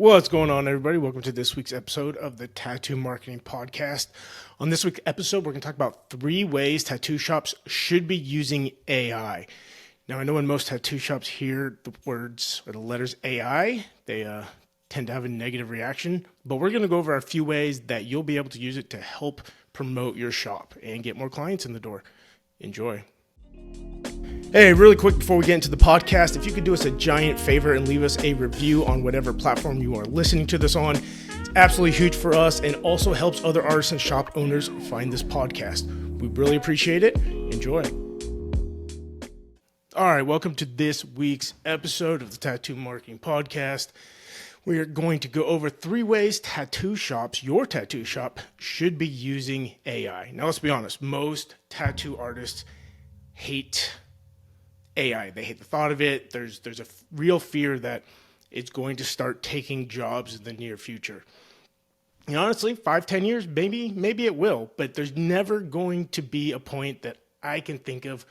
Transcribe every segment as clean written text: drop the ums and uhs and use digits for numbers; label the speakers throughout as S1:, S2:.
S1: What's going on, everybody? Welcome to this week's episode of the Tattoo Marketing Podcast. On this week's episode, we're going to talk about 3 ways tattoo shops should be using AI. Now, I know when most tattoo shops hear the words or the letters AI, they tend to have a negative reaction, but we're going to go over a few ways that you'll be able to use it to help promote your shop and get more clients in the door. Enjoy. Hey, really quick before we get into the podcast, if you could do us a giant favor and leave us a review on whatever platform you are listening to this on, it's absolutely huge for us and also helps other artists and shop owners find this podcast. We really appreciate it. Enjoy. All right, welcome to this week's episode of the Tattoo Marketing Podcast. We are going to go over 3 ways tattoo shops, your tattoo shop, should be using AI. Now, let's be honest, most tattoo artists hate AI. They hate the thought of it. There's a real fear that it's going to start taking jobs in the near future. And honestly, 5-10 years, maybe it will, but there's never going to be a point that I can think of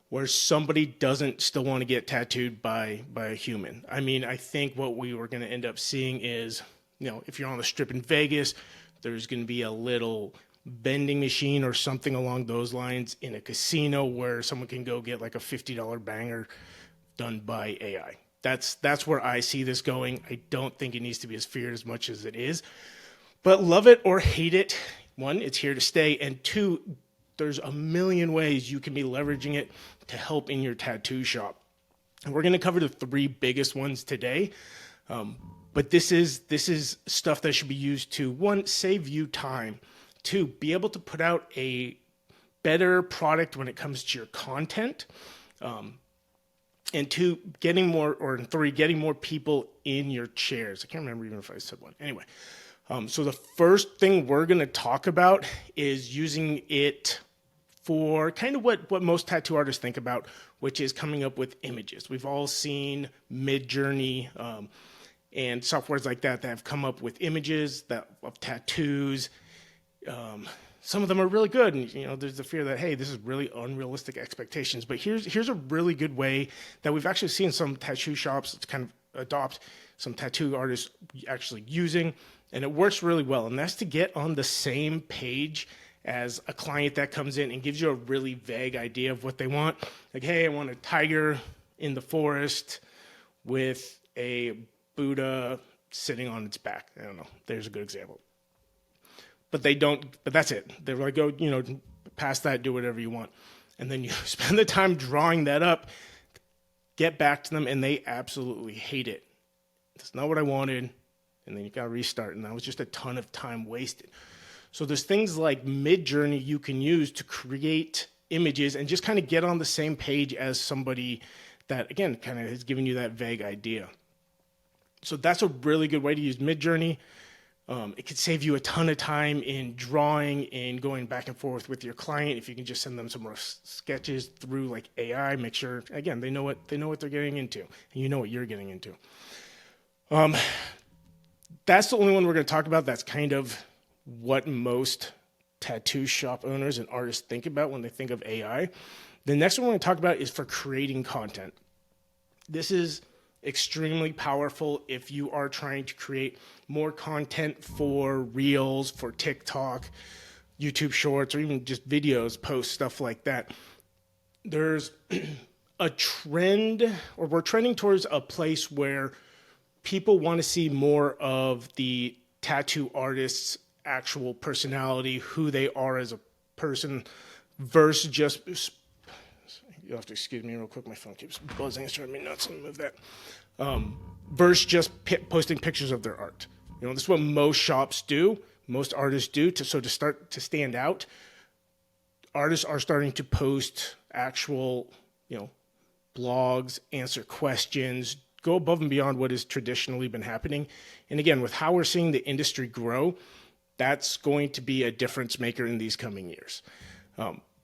S1: where somebody doesn't still want to get tattooed by a human. I mean, I think what we were going to end up seeing is, if you're on the strip in Vegas, there's going to be a little vending machine or something along those lines in a casino where someone can go get like a $50 banger done by AI. That's where I see this going. I don't think it needs to be as feared as much as it is. But love it or hate it, 1, it's here to stay, and 2, there's a million ways you can be leveraging it to help in your tattoo shop. And we're going to cover the 3 biggest ones today. But this is stuff that should be used to, 1, save you time. 2, be able to put out a better product when it comes to your content. And 2, getting more, or 3, getting more people in your chairs. I can't remember even if I said 1. Anyway, so the first thing we're going to talk about is using it for kind of what most tattoo artists think about, which is coming up with images. We've all seen Midjourney and softwares like that have come up with images of tattoos. Some of them are really good, and there's the fear that, hey, this is really unrealistic expectations. But here's a really good way that we've actually seen some tattoo shops kind of adopt, some tattoo artists actually using, and it works really well. And that's to get on the same page as a client that comes in and gives you a really vague idea of what they want. Like, hey, I want a tiger in the forest with a Buddha sitting on its back. I don't know. There's a good example. But that's it. They're like, go, past that, do whatever you want. And then you spend the time drawing that up, get back to them, and they absolutely hate it. That's not what I wanted. And then you got to restart. And that was just a ton of time wasted. So there's things like Midjourney you can use to create images and just kind of get on the same page as somebody that, again, kind of is giving you that vague idea. So that's a really good way to use Midjourney. It could save you a ton of time in drawing and going back and forth with your client. If you can just send them some more sketches through like AI, make sure, again, they know what they're getting into, and you know what you're getting into. That's the only one we're going to talk about. That's kind of what most tattoo shop owners and artists think about when they think of AI. The next one we're going to talk about is for creating content. This is extremely powerful if you are trying to create more content for Reels, for TikTok, YouTube Shorts, or even just videos, posts, stuff like that. There's a trend, or we're trending towards a place where people want to see more of the tattoo artist's actual personality, who they are as a person, versus just, you'll have to excuse me real quick, my phone keeps buzzing, it's driving me nuts, let me move that, versus just posting pictures of their art. This is what most shops do, most artists do, to start to stand out. Artists are starting to post actual, blogs, answer questions, go above and beyond what has traditionally been happening. And again, with how we're seeing the industry grow, that's going to be a difference maker in these coming years.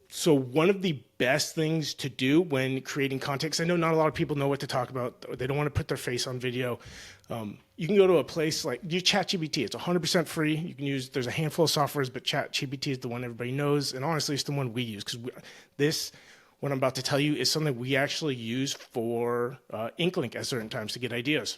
S1: So one of the best things to do when creating content, because I know not a lot of people know what to talk about, or they don't want to put their face on video. You can go to a place like ChatGPT. It's 100% free. You can use, there's a handful of softwares, but ChatGPT is the one everybody knows. And honestly, it's the one we use, because what I'm about to tell you is something we actually use for InkLink at certain times to get ideas.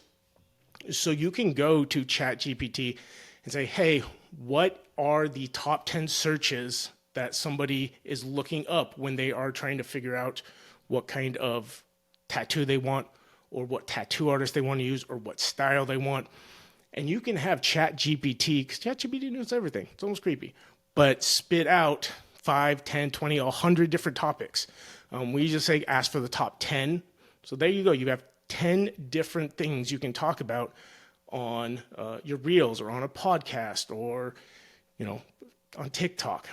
S1: So you can go to ChatGPT and say, hey, what are the top 10 searches that somebody is looking up when they are trying to figure out what kind of tattoo they want, or what tattoo artist they want to use, or what style they want. And you can have ChatGPT, because ChatGPT knows everything. It's almost creepy. But spit out 5, 10, 20, 100 different topics. We just say ask for the top 10. So there you go. You have 10 different things you can talk about on your reels, or on a podcast, or on TikTok.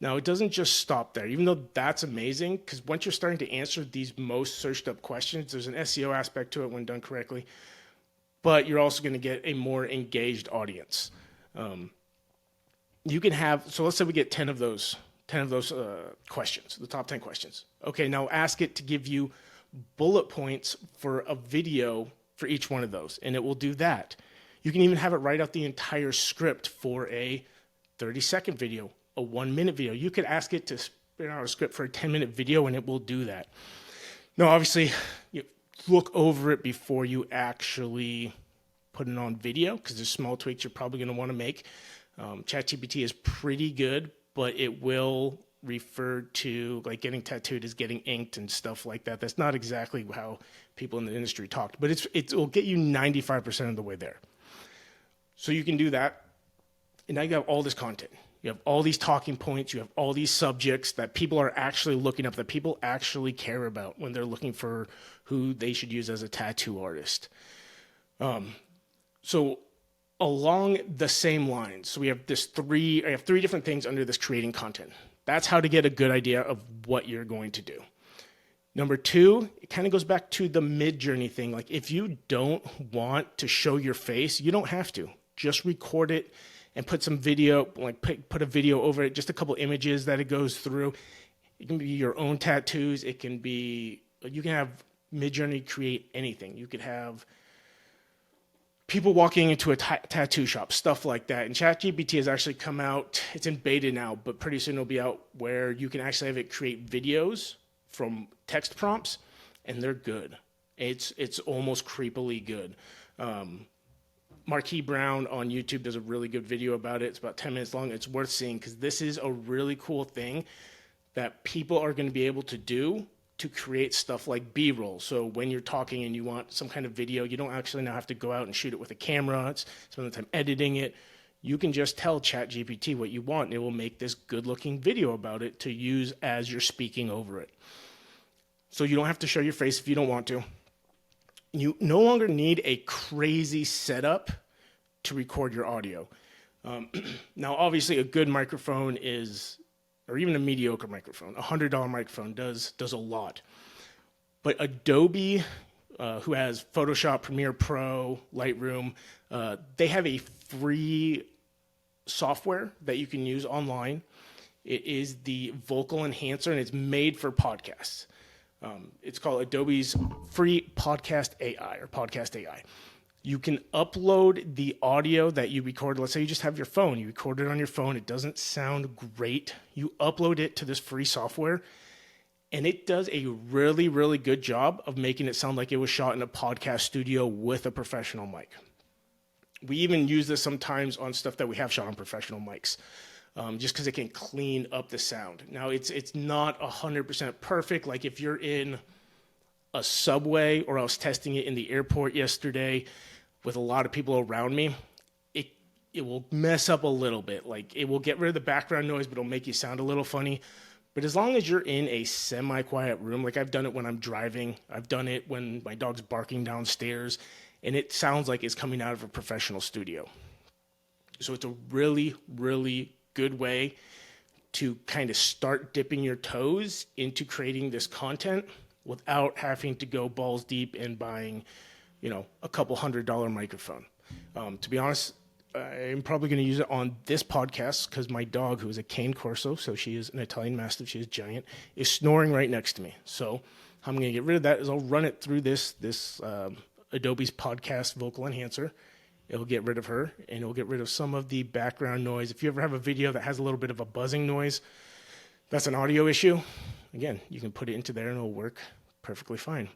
S1: Now, it doesn't just stop there, even though that's amazing, because once you're starting to answer these most searched up questions, there's an SEO aspect to it when done correctly, but you're also going to get a more engaged audience. You can have, so let's say we get 10 of those questions, the top 10 questions. Okay, now ask it to give you bullet points for a video for each one of those, and it will do that. You can even have it write out the entire script for a 30-second video, a 1-minute video. You could ask it to spit out a script for a 10-minute video, and it will do that. Now, obviously, you look over it before you actually put it on video, because there's small tweaks you're probably going to want to make. ChatGPT is pretty good, but it will refer to like getting tattooed as getting inked and stuff like that. That's not exactly how people in the industry talked, but it will get you 95% of the way there. So you can do that, and now you have all this content. You have all these talking points. You have all these subjects that people are actually looking up, that people actually care about when they're looking for who they should use as a tattoo artist. So along the same lines, so we have I have three different things under this creating content. That's how to get a good idea of what you're going to do. Number 2, it kind of goes back to the mid-journey thing. Like, if you don't want to show your face, you don't have to. Just record it and put some video, like put a video over it, just a couple images that it goes through. It can be your own tattoos. It can be, you can have Midjourney create anything. You could have people walking into a tattoo shop, stuff like that. And ChatGPT has actually come out, it's in beta now, but pretty soon it'll be out where you can actually have it create videos from text prompts, and they're good. It's almost creepily good. Marquis Brown on YouTube does a really good video about it. It's about 10 minutes long. It's worth seeing, because this is a really cool thing that people are going to be able to do to create stuff like B-roll. So when you're talking and you want some kind of video, you don't actually now have to go out and shoot it with a camera, spend the time editing it. You can just tell ChatGPT what you want, and it will make this good-looking video about it to use as you're speaking over it. So you don't have to show your face if you don't want to. You no longer need a crazy setup to record your audio. Now, obviously, a good microphone is, or even a mediocre microphone, a $100 microphone does a lot. But Adobe, who has Photoshop, Premiere Pro, Lightroom, they have a free software that you can use online. It is the Vocal Enhancer, and it's made for podcasts. It's called Adobe's free Podcast AI, or Podcast AI. You can upload the audio that you record. Let's say you just have your phone. You record it on your phone. It doesn't sound great. You upload it to this free software, and it does a really, really good job of making it sound like it was shot in a podcast studio with a professional mic. We even use this sometimes on stuff that we have shot on professional mics. Just because it can clean up the sound. Now, it's not 100% perfect. Like if you're in a subway, or I was testing it in the airport yesterday with a lot of people around me, it will mess up a little bit. Like, it will get rid of the background noise, but it'll make you sound a little funny. But as long as you're in a semi-quiet room, like I've done it when I'm driving, I've done it when my dog's barking downstairs, and it sounds like it's coming out of a professional studio. So it's a really, really good way to kind of start dipping your toes into creating this content without having to go balls deep in buying, a couple $100 microphone. To be honest, I'm probably going to use it on this podcast because my dog, who is a cane corso, so she is an Italian Mastiff, she is giant, is snoring right next to me. So how I'm going to get rid of that is I'll run it through this Adobe's Podcast Vocal Enhancer. It'll get rid of her, and it'll get rid of some of the background noise. If you ever have a video that has a little bit of a buzzing noise, that's an audio issue. Again, you can put it into there, and it'll work perfectly fine.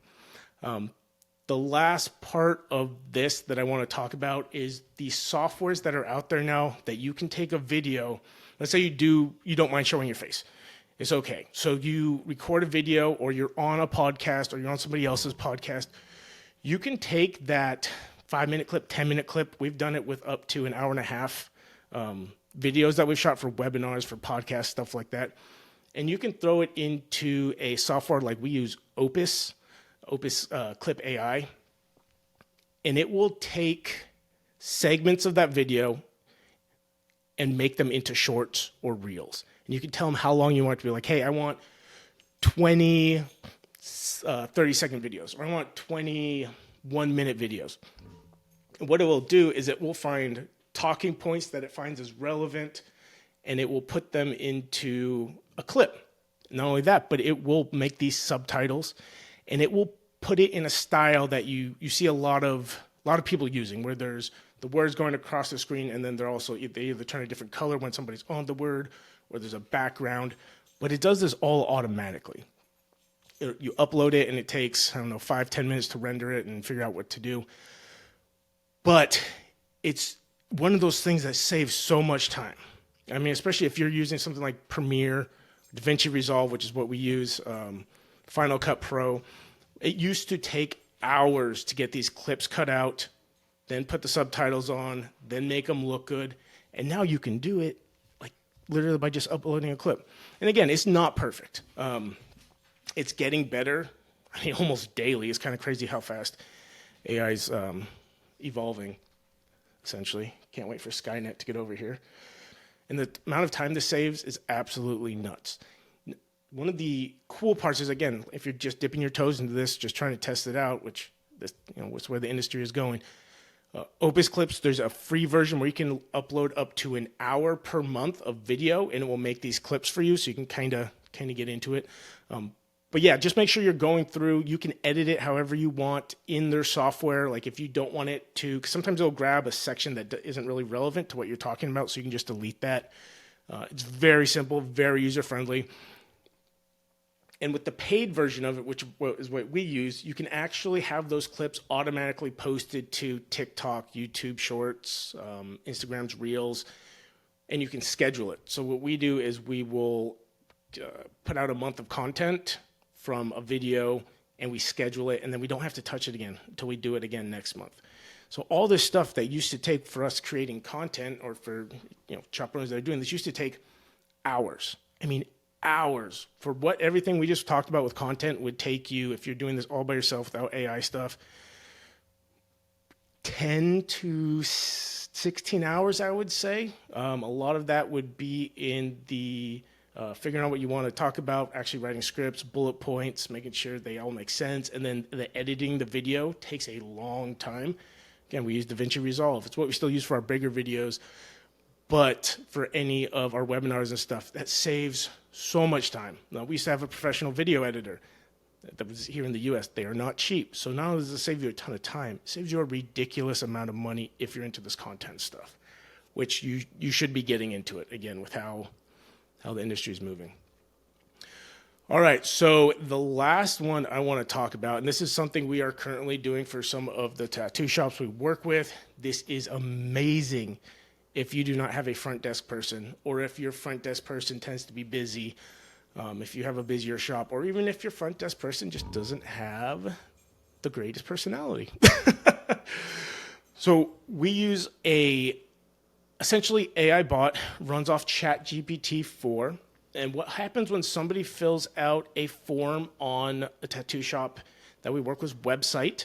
S1: The last part of this that I want to talk about is the softwares that are out there now that you can take a video. Let's say you don't mind showing your face. It's okay. So you record a video, or you're on a podcast, or you're on somebody else's podcast. You can take that 5-minute clip, 10-minute clip. We've done it with up to an hour and a half videos that we've shot for webinars, for podcasts, stuff like that. And you can throw it into a software like we use, Opus Clip AI, and it will take segments of that video and make them into shorts or reels. And you can tell them how long you want it to be. Like, hey, I want 20 30-second videos, or I want 21-minute videos. And what it will do is it will find talking points that it finds as relevant, and it will put them into a clip. Not only that, but it will make these subtitles, and it will put it in a style that you see a lot of people using, where there's the words going across the screen, and then they either turn a different color when somebody's on the word, or there's a background. But it does this all automatically. You upload it, and it takes, 5-10 minutes to render it and figure out what to do. But it's one of those things that saves so much time. I mean, especially if you're using something like Premiere, DaVinci Resolve, which is what we use, Final Cut Pro. It used to take hours to get these clips cut out, then put the subtitles on, then make them look good. And now you can do it like literally by just uploading a clip. And again, it's not perfect. It's getting better. I mean, almost daily. It's kind of crazy how fast AI is evolving, essentially. Can't wait for Skynet to get over here. And the amount of time this saves is absolutely nuts. One of the cool parts is, again, if you're just dipping your toes into this, just trying to test it out, which is where the industry is going. Opus Clips, there's a free version where you can upload up to an hour per month of video, and it will make these clips for you, so you can kind of get into it. But yeah, just make sure you're going through. You can edit it however you want in their software. Like if you don't want it to, because sometimes it'll grab a section that isn't really relevant to what you're talking about, so you can just delete that. It's very simple, very user-friendly. And with the paid version of it, which is what we use, you can actually have those clips automatically posted to TikTok, YouTube Shorts, Instagram's Reels, and you can schedule it. So what we do is we will put out a month of content from a video, and we schedule it, and then we don't have to touch it again until we do it again next month. So all this stuff that used to take for us creating content, or for shop owners that are doing this, used to take hours. I mean, hours for what everything we just talked about with content would take you, if you're doing this all by yourself without AI stuff, 10 to 16 hours, I would say. A lot of that would be in the figuring out what you want to talk about, actually writing scripts, bullet points, making sure they all make sense, and then the editing the video takes a long time. Again, we use DaVinci Resolve. It's what we still use for our bigger videos, but for any of our webinars and stuff, that saves so much time. Now, we used to have a professional video editor that was here in the US. They are not cheap. So not only does it save you a ton of time, it saves you a ridiculous amount of money if you're into this content stuff, which you should be getting into it, again, with how the industry is moving. All right, so the last one I want to talk about, and this is something we are currently doing for some of the tattoo shops we work with. This is amazing if you do not have a front desk person, or if your front desk person tends to be busy, if you have a busier shop, or even if your front desk person just doesn't have the greatest personality. So we use essentially AI bot, runs off ChatGPT-4. And what happens when somebody fills out a form on a tattoo shop that we work with website,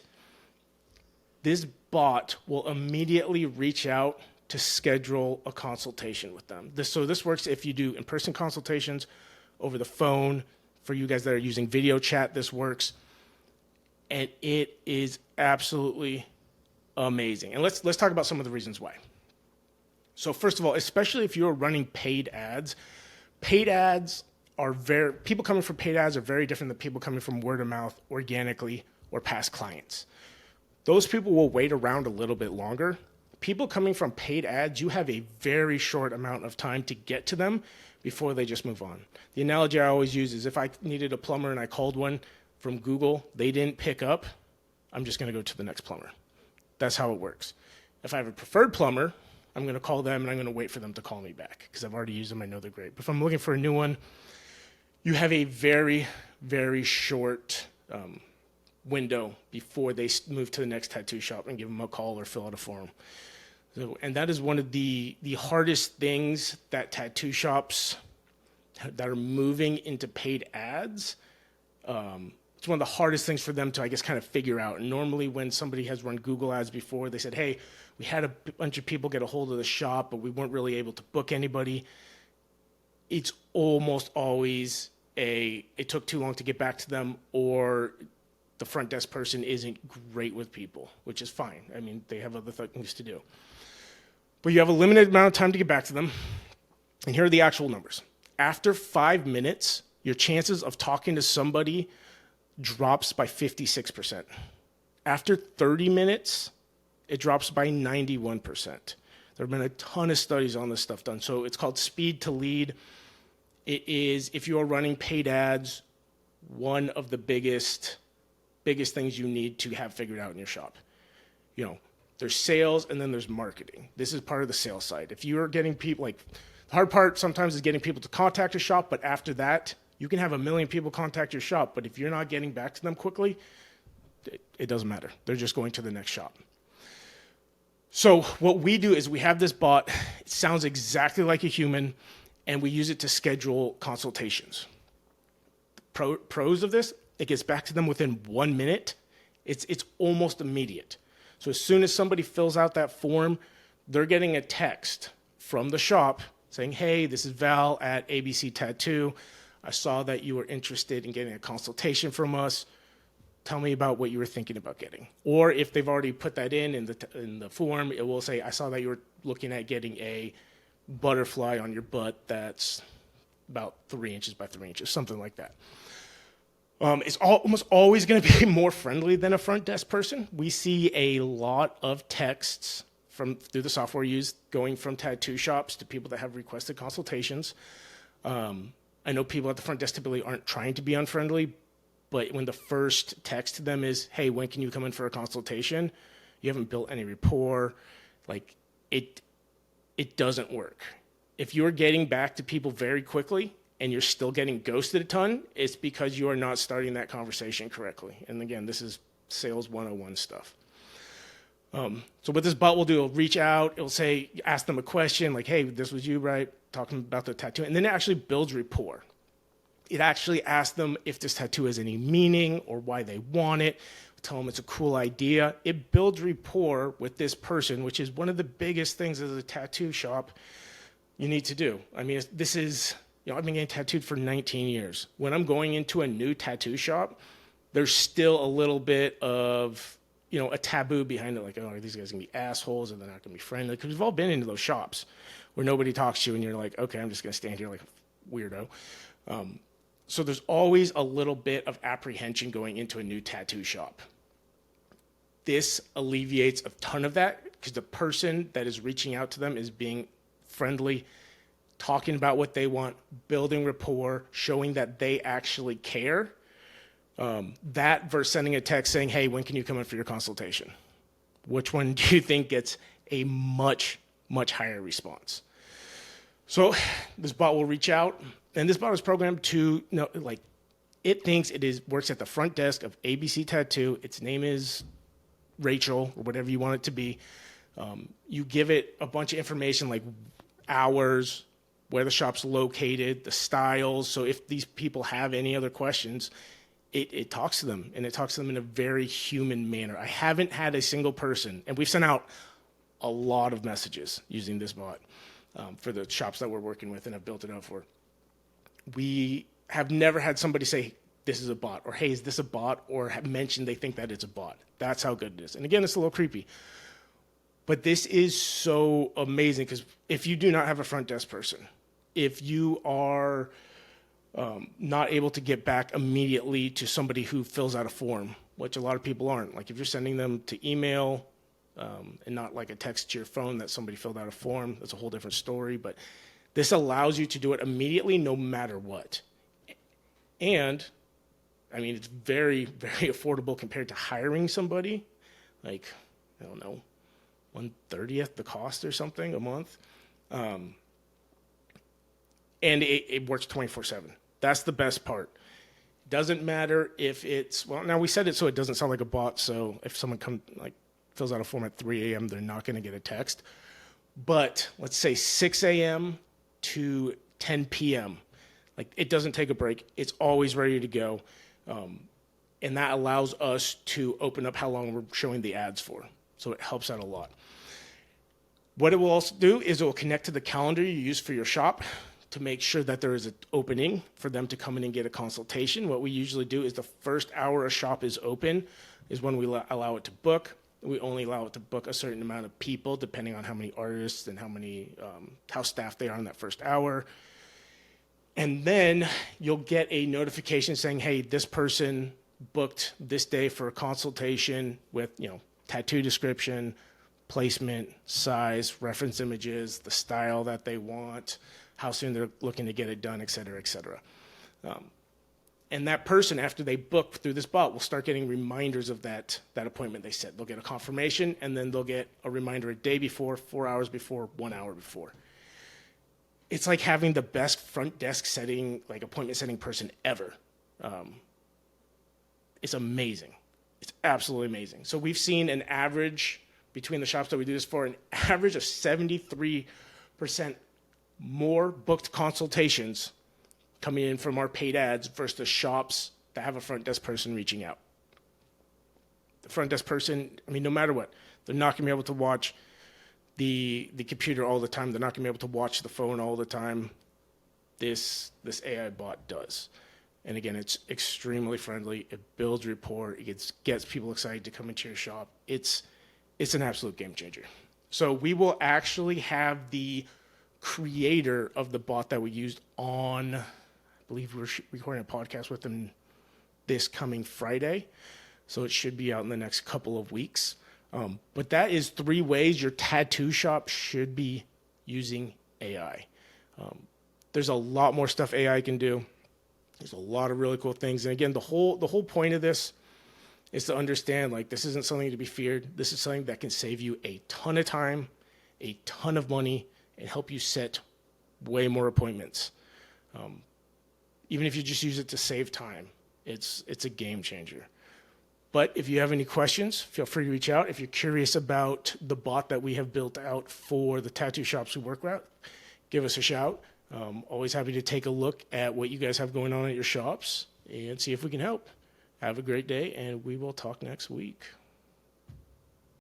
S1: this bot will immediately reach out to schedule a consultation with them. So this works if you do in-person consultations, over the phone. For you guys that are using video chat, this works. And it is absolutely amazing. And let's talk about some of the reasons why. So first of all, especially if you're running paid ads are people coming from paid ads are very different than people coming from word of mouth, organically, or past clients. Those people will wait around a little bit longer. People coming from paid ads, you have a very short amount of time to get to them before they just move on. The analogy I always use is if I needed a plumber and I called one from Google, they didn't pick up, I'm just going to go to the next plumber. That's how it works. If I have a preferred plumber, I'm going to call them and I'm going to wait for them to call me back because I've already used them. I know they're great. But if I'm looking for a new one, you have a very, very short window before they move to the next tattoo shop and give them a call or fill out a form. So, and that is one of the hardest things that tattoo shops that are moving into paid ads. It's one of the hardest things for them to, I guess, kind of figure out. And normally when somebody has run Google ads before, they said, hey, we had a bunch of people get a hold of the shop, but we weren't really able to book anybody. It's almost always it took too long to get back to them, or the front desk person isn't great with people, which is fine. I mean, they have other things to do. But you have a limited amount of time to get back to them. And here are the actual numbers. After 5 minutes, your chances of talking to somebody drops by 56%. After 30 minutes, it drops by 91%. There have been a ton of studies on this stuff done. So it's called speed to lead. It is, if you are running paid ads, one of the biggest things you need to have figured out in your shop. You know, there's sales and then there's marketing. This is part of the sales side. If you are getting people, like, the hard part sometimes is getting people to contact a shop, but after that, you can have 1 million people contact your shop, but if you're not getting back to them quickly, it doesn't matter. They're just going to the next shop. So what we do is we have this bot. It sounds exactly like a human, and we use it to schedule consultations. Pros of this, it gets back to them within 1 minute. It's almost immediate. So as soon as somebody fills out that form, they're getting a text from the shop saying, hey, this is Val at ABC Tattoo. I saw that you were interested in getting a consultation from us. Tell me about what you were thinking about getting. Or if they've already put that in the form, it will say, I saw that you were looking at getting a butterfly on your butt that's about 3 inches by 3 inches, something like that. It's almost always going to be more friendly than a front desk person. We see a lot of texts through the software used going from tattoo shops to people that have requested consultations. I know people at the front desk typically aren't trying to be unfriendly, but when the first text to them is, hey, when can you come in for a consultation? You haven't built any rapport. Like, it doesn't work. If you're getting back to people very quickly and you're still getting ghosted a ton, it's because you are not starting that conversation correctly. And again, this is sales 101 stuff. So what this bot will do, it'll reach out, it'll say, ask them a question like, hey, this was you, right? Talking about the tattoo. And then it actually builds rapport. It actually asks them if this tattoo has any meaning or why they want it. Tell them it's a cool idea. It builds rapport with this person, which is one of the biggest things as a tattoo shop you need to do. I mean, this is, I've been getting tattooed for 19 years. When I'm going into a new tattoo shop, there's still a little bit of, a taboo behind it. Like, oh, are these guys going to be assholes and they're not going to be friendly? Because we've all been into those shops where nobody talks to you and you're like, okay, I'm just going to stand here like a weirdo. So there's always a little bit of apprehension going into a new tattoo shop. This alleviates a ton of that because the person that is reaching out to them is being friendly, talking about what they want, building rapport, showing that they actually care. That versus sending a text saying, hey, when can you come in for your consultation? Which one do you think gets a much, much higher response? So this bot will reach out, and this bot is programmed to, it thinks works at the front desk of ABC Tattoo. Its name is Rachel, or whatever you want it to be. You give it a bunch of information like hours, where the shop's located, the styles. So if these people have any other questions, it talks to them, and it talks to them in a very human manner. I haven't had a single person, and we've sent out a lot of messages using this bot for the shops that we're working with and have built it out for. We have never had somebody say, this is a bot, or hey, is this a bot, or have mentioned they think that it's a bot. That's how good it is. And again, it's a little creepy. But this is so amazing because if you do not have a front desk person, if you are not able to get back immediately to somebody who fills out a form, which a lot of people aren't. Like if you're sending them to email and not like a text to your phone that somebody filled out a form, that's a whole different story. But this allows you to do it immediately no matter what. And I mean, it's very, very affordable compared to hiring somebody. Like, I don't know, 1/30th the cost or something a month. And it works 24/7. That's the best part. Doesn't matter if it's, well, now we said it so it doesn't sound like a bot. So if someone fills out a form at 3 a.m., they're not going to get a text. But let's say 6 a.m. to 10 p.m. Like, it doesn't take a break. It's always ready to go. And that allows us to open up how long we're showing the ads for. So it helps out a lot. What it will also do is it will connect to the calendar you use for your shop to make sure that there is an opening for them to come in and get a consultation. What we usually do is the first hour a shop is open is when we allow it to book. We only allow it to book a certain amount of people depending on how many artists and how staffed they are in that first hour. And then you'll get a notification saying, hey, this person booked this day for a consultation with, tattoo description, placement, size, reference images, the style that they want, how soon they're looking to get it done, et cetera, et cetera. And that person, after they book through this bot, will start getting reminders of that appointment they set. They'll get a confirmation, and then they'll get a reminder a day before, 4 hours before, 1 hour before. It's like having the best front desk appointment setting person ever. It's amazing. It's absolutely amazing. So we've seen an average between the shops that we do this for, an average of 73% more booked consultations coming in from our paid ads versus the shops that have a front desk person reaching out. The front desk person, no matter what, they're not going to be able to watch the computer all the time. They're not going to be able to watch the phone all the time. This AI bot does. And again, it's extremely friendly. It builds rapport. It gets people excited to come into your shop. It's an absolute game changer. So we will actually have the creator of the bot that we used on, I believe we're recording a podcast with them this coming Friday. So it should be out in the next couple of weeks. But that is 3 ways your tattoo shop should be using AI. There's a lot more stuff AI can do. There's a lot of really cool things. And again, the whole point of this is to understand, this isn't something to be feared. This is something that can save you a ton of time, a ton of money, and help you set way more appointments. Even if you just use it to save time, it's a game changer. But if you have any questions, feel free to reach out. If you're curious about the bot that we have built out for the tattoo shops we work with, give us a shout. Always happy to take a look at what you guys have going on at your shops and see if we can help. Have a great day, and we will talk next week.